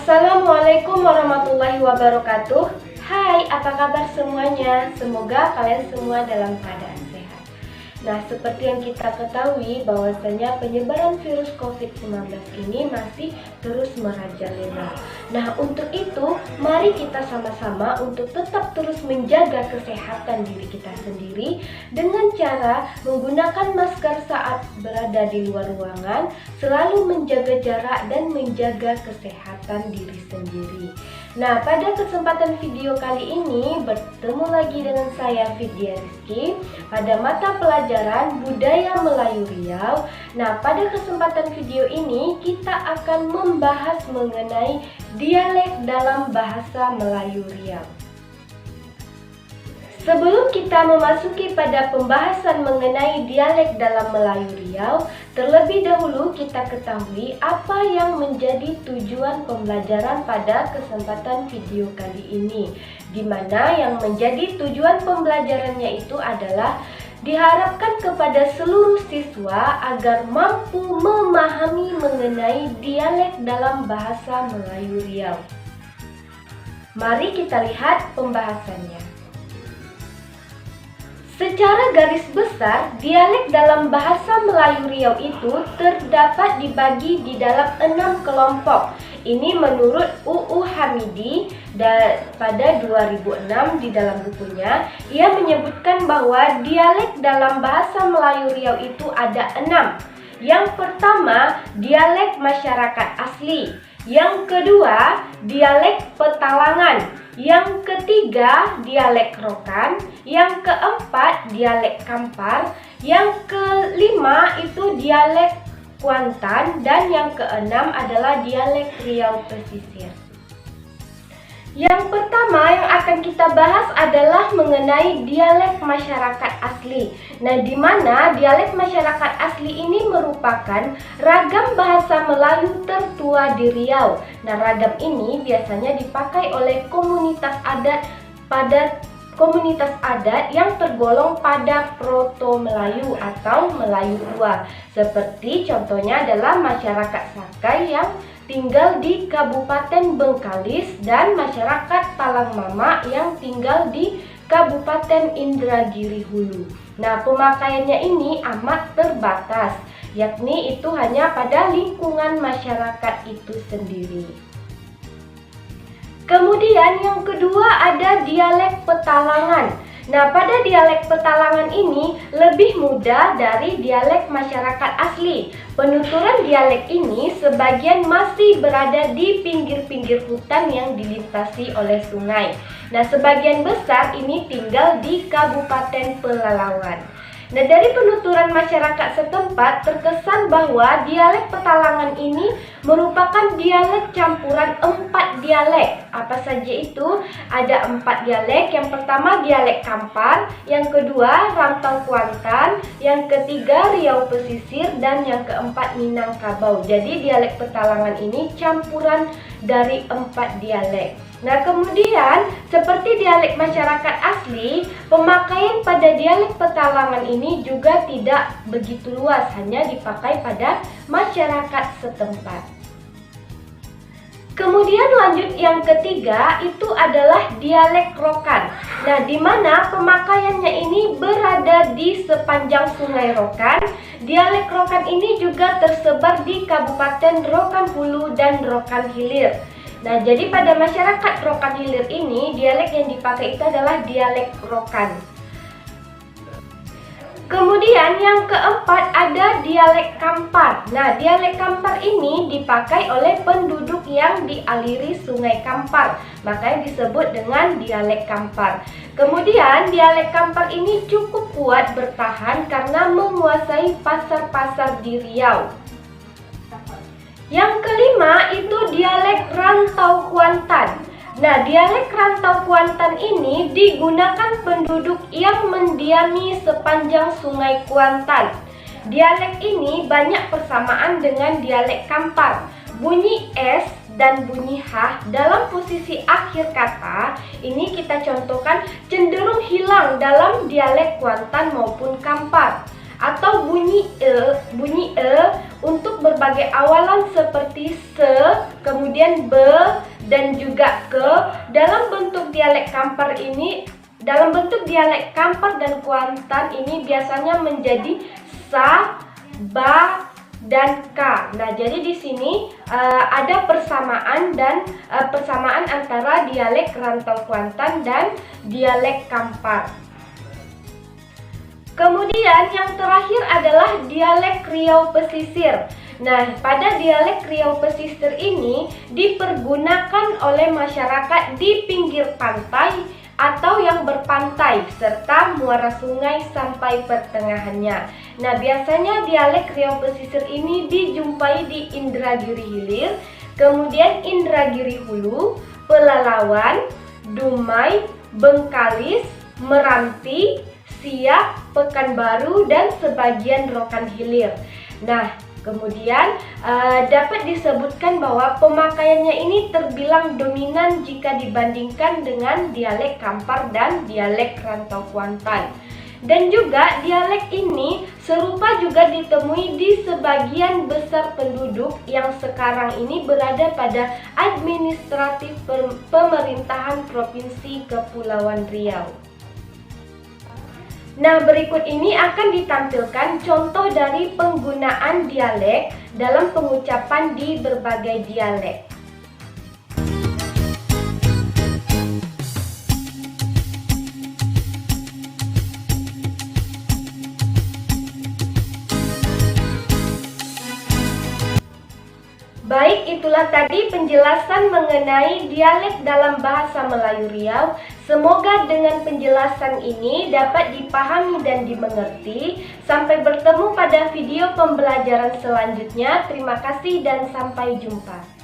Assalamualaikum warahmatullahi wabarakatuh. Hai, apa kabar semuanya? Semoga kalian semua dalam keadaan sehat. Nah, seperti yang kita ketahui bahwasanya penyebaran virus COVID-19 ini masih terus merajalela. Nah, untuk itu, mari kita sama-sama untuk tetap terus menjaga kesehatan diri kita sendiri dengan cara menggunakan masker saat berada di luar ruangan, selalu menjaga jarak dan menjaga kesehatan diri sendiri. Nah, pada kesempatan video kali ini bertemu lagi dengan saya Vidya Rizky pada mata pelajaran Budaya Melayu Riau. Nah, pada kesempatan video ini kita akan membahas mengenai dialek dalam bahasa Melayu Riau. Sebelum kita memasuki pada pembahasan mengenai dialek dalam Melayu Riau, terlebih dahulu kita ketahui apa yang menjadi tujuan pembelajaran pada kesempatan video kali ini, di mana yang menjadi tujuan pembelajarannya itu adalah diharapkan kepada seluruh siswa agar mampu memahami mengenai dialek dalam bahasa Melayu Riau. Mari kita lihat pembahasannya. Secara garis besar, dialek dalam bahasa Melayu Riau itu terdapat dibagi di dalam 6 kelompok. Ini menurut UU Hamidi pada 2006 di dalam bukunya, ia menyebutkan bahwa dialek dalam bahasa Melayu Riau itu ada 6. Yang pertama, dialek masyarakat asli. Yang kedua, dialek Petalangan. Yang ketiga, dialek Rokan. Yang keempat, dialek Kampar. Yang kelima itu dialek Kuantan. Dan yang keenam adalah dialek Riau Pesisir. Yang pertama yang akan kita bahas adalah mengenai dialek masyarakat asli. Nah, di mana dialek masyarakat asli ini merupakan ragam bahasa Melayu tertua di Riau. Nah, ragam ini biasanya dipakai oleh komunitas adat yang tergolong pada Proto Melayu atau Melayu Tua. Seperti contohnya adalah masyarakat Sakai yang tinggal di Kabupaten Bengkalis dan masyarakat Talang Mama yang tinggal di Kabupaten Indragiri Hulu. Nah, pemakaiannya ini amat terbatas, yakni itu hanya pada lingkungan masyarakat itu sendiri. Kemudian yang kedua ada dialek Petalangan. Nah, pada dialek Petalangan ini lebih mudah dari dialek masyarakat asli. Penuturan dialek ini sebagian masih berada di pinggir-pinggir hutan yang dilintasi oleh sungai. Nah, sebagian besar ini tinggal di Kabupaten Pelalawan. Nah, dari penuturan masyarakat setempat terkesan bahwa dialek Petalangan ini merupakan dialek campuran 4 dialek. Apa saja itu? Ada 4 dialek. Yang pertama dialek Kampar, yang kedua Rantau Kuantan, yang ketiga Riau Pesisir, dan yang keempat Minangkabau. Jadi dialek Petalangan ini campuran dari 4 dialek. Nah, kemudian seperti dialek masyarakat asli, pemakaian pada dialek Petalangan ini juga tidak begitu luas, hanya dipakai pada masyarakat setempat. Kemudian lanjut yang ketiga itu adalah dialek Rokan. Nah, di mana pemakaiannya ini berada di sepanjang Sungai Rokan. Dialek Rokan ini juga tersebar di Kabupaten Rokan Hulu dan Rokan Hilir. Nah, jadi pada masyarakat Rokan Hilir ini, dialek yang dipakai itu adalah dialek Rokan. Kemudian yang keempat ada dialek Kampar. Nah, dialek Kampar ini dipakai oleh penduduk yang dialiri Sungai Kampar, makanya disebut dengan dialek Kampar. Kemudian dialek Kampar ini cukup kuat bertahan karena menguasai pasar-pasar di Riau. Yang kelima itu dialek Rantau Kuantan. Nah, dialek Rantau Kuantan ini digunakan penduduk yang mendiami sepanjang Sungai Kuantan. Dialek ini banyak persamaan dengan dialek Kampar. Bunyi S dan bunyi H dalam posisi akhir kata ini kita contohkan cenderung hilang dalam dialek Kuantan maupun Kampar. Atau bunyi E untuk berbagai awalan seperti se, kemudian be, dan juga ke dalam bentuk dialek Kampar ini. Dalam bentuk dialek Kampar dan Kuantan ini biasanya menjadi sa, ba, dan ka. Nah, jadi di sini ada persamaan antara dialek Rantau Kuantan dan dialek Kampar. Kemudian yang terakhir adalah dialek Riau Pesisir. Nah, pada dialek Riau Pesisir ini dipergunakan oleh masyarakat di pinggir pantai atau yang berpantai serta muara sungai sampai pertengahannya. Nah, biasanya dialek Riau Pesisir ini dijumpai di Indragiri Hilir, kemudian Indragiri Hulu, Pelalawan, Dumai, Bengkalis, Meranti, Siak, Pekanbaru, dan sebagian Rokan Hilir. Nah, kemudian dapat disebutkan bahwa pemakaiannya ini terbilang dominan jika dibandingkan dengan dialek Kampar dan dialek Rantau Kuantan. Dan juga dialek ini serupa juga ditemui di sebagian besar penduduk yang sekarang ini berada pada administratif pemerintahan Provinsi Kepulauan Riau. Nah, berikut ini akan ditampilkan contoh dari penggunaan dialek dalam pengucapan di berbagai dialek. Baik, itulah tadi penjelasan mengenai dialek dalam bahasa Melayu Riau. Semoga dengan penjelasan ini dapat dipahami dan dimengerti. Sampai bertemu pada video pembelajaran selanjutnya. Terima kasih dan sampai jumpa.